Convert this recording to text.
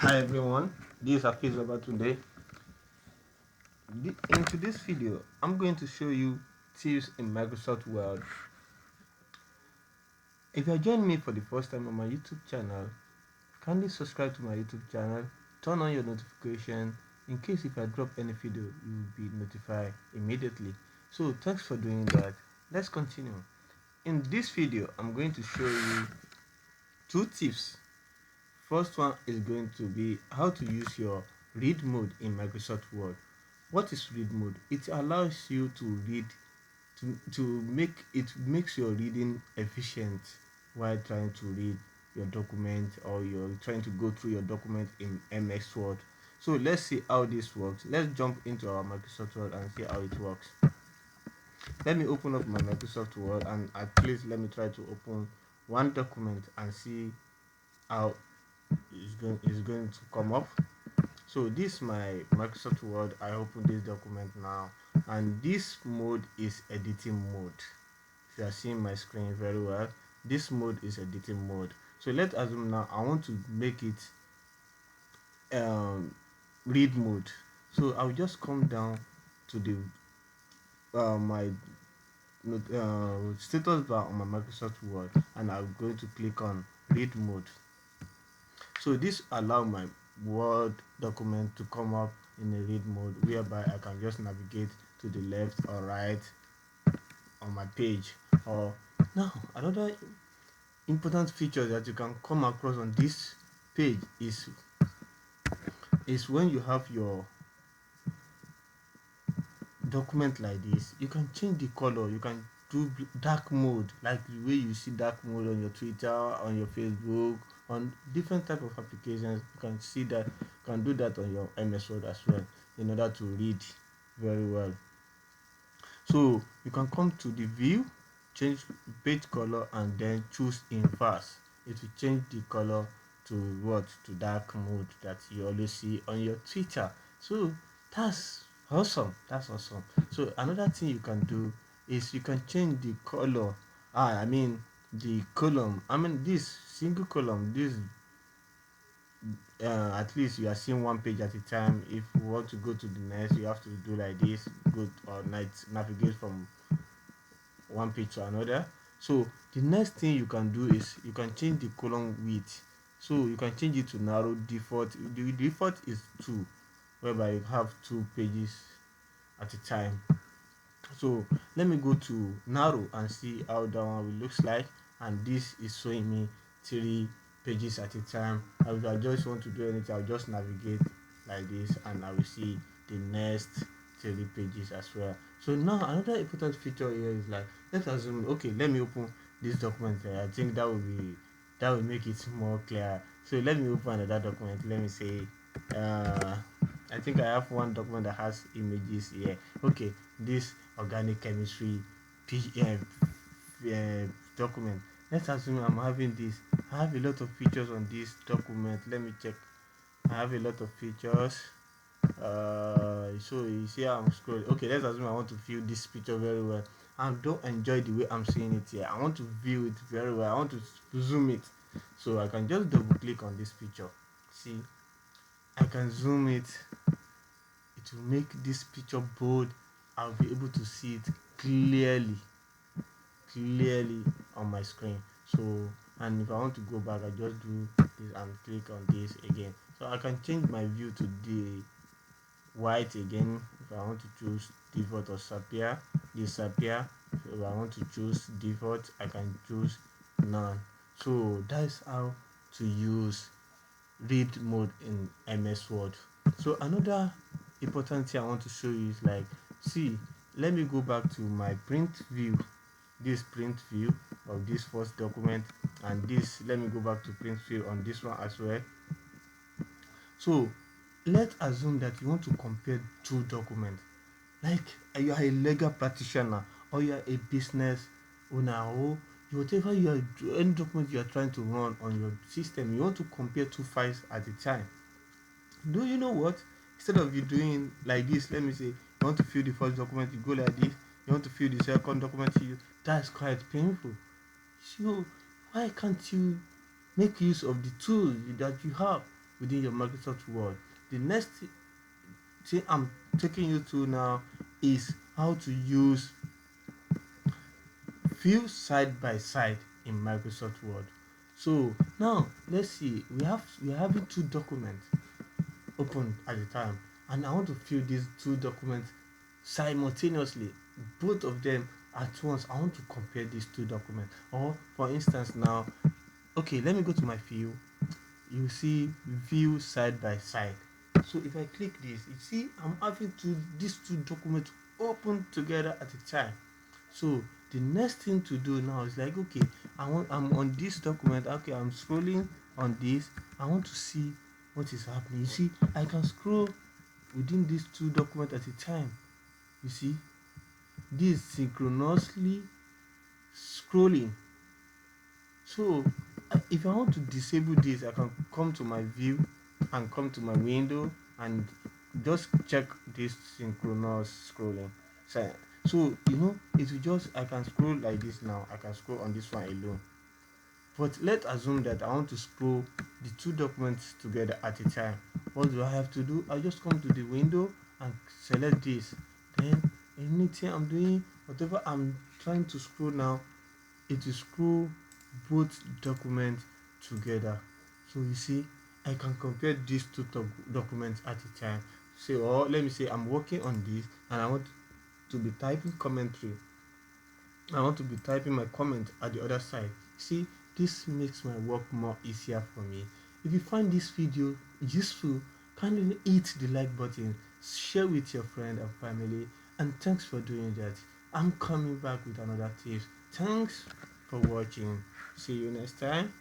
Hi everyone, this is Hafiz today. In today's video, I'm going to show you tips in Microsoft Word. If you are joining me for the first time on my YouTube channel, kindly subscribe to my YouTube channel, turn on your notification in case if I drop any video, you will be notified immediately. So thanks for doing that. Let's continue. In this video, I'm going to show you two tips. First one is going to be how to use your read mode in Microsoft Word. What is read mode? It allows you to read makes your reading efficient while trying to read your document, or you're trying to go through your document in MS Word. So let's see how this works. Let's jump into our Microsoft Word and see how it works. Let me open up my Microsoft Word, and at least let me try to open one document and see how it's going to come up. So this is my Microsoft Word. I open this document now, and this mode is editing mode. If you are seeing my screen very well, this mode is editing mode. So let's assume now I want to make it read mode. So I'll just come down to the my status bar on my Microsoft Word, and I'm going to click on read mode. So this allow my Word document to come up in a read mode, whereby I can just navigate to the left or right on my page. Or now another important feature that you can come across on this page is when you have your document like this, you can change the color. You can do dark mode, like the way you see dark mode on your Twitter, on your Facebook, on different type of applications. You can see that, you can do that on your MS Word as well, in order to read very well. So you can come to the view, change page color, and then choose inverse. It will change the color to what? To dark mode that you always see on your Twitter. So that's awesome. That's awesome. So another thing you can do is you can change the color. I mean the column. I mean this single column. This at least you are seeing one page at a time. If you want to go to the next, you have to do like this. Go or navigate from one page to another. So the next thing you can do is you can change the column width. So you can change it to narrow. Default, the default is 2, whereby you have 2 pages at a time. So let me go to narrow and see how that one will looks like. And this is showing me 3 pages at a time. And if I just want to do anything, I'll just navigate like this, and I will see the next 3 pages as well. So now another important feature here is, like, let's assume, okay, let me open this document here. I think that will make it more clear. So let me open another document. Let me say I think I have one document that has images here. Okay, this organic chemistry document. Let's assume I'm having this. I have a lot of features on this document. Let me check. I have a lot of features. So you see how I'm scrolling. Okay, let's assume I want to view this picture very well. I don't enjoy the way I'm seeing it here. I want to view it very well. I want to zoom it. So I can just double click on this picture. See, I can zoom it. It will make this picture bold. I'll be able to see it clearly on my screen. So, and if I want to go back, I just do this and click on this again. So I can change my view to the white again. If I want to choose default or disappear. So if I want to choose default, I can choose none. So that's how to use read mode in MS Word. So another important thing I want to show you is, like, see, let me go back to my print view, this print view of this first document, and this, let me go back to print view on this one as well. So let's assume that you want to compare 2 documents, like you are a legal practitioner, or you are a business owner, or whatever you are, any document you are trying to run on your system. You want to compare 2 files at a time. Do you know what? Instead of you doing like this, let me say you want to fill the first document, you go like this. You want to fill the second document, that's quite painful. So why can't you make use of the tools that you have? within your Microsoft Word. The next thing I'm taking you to now is how to use view side by side in Microsoft Word. So now let's see, we're having two documents open at a time, and I want to fill these two documents simultaneously, both of them at once. I want to compare these two documents. Or for instance now, okay, let me go to my view. You see view side by side. So if I click this, you see I'm having these two documents open together at a time. So the next thing to do now is like, okay, I'm on this document. Okay, I'm scrolling on this. I want to see what is happening. You see, I can scroll within these two documents at a time. You see, this synchronously scrolling. So if I want to disable this, I can come to my view and come to my window and just check this synchronous scrolling. So you know, it will just, I can scroll like this now. I can scroll on this one alone. But let's assume that I want to scroll the two documents together at a time. What do I have to do? I just come to the window and select this. Then anything I'm doing, whatever I'm trying to scroll now, it will scroll both documents together. So you see, I can compare these two documents at a time. Say, or let me say I'm working on this and I want to be typing commentary. I want to be typing my comment at the other side. See, this makes my work more easier for me. If you find this video useful, kindly hit the like button, share with your friend and family, and thanks for doing that. I'm coming back with another tips. Thanks for watching. See you next time.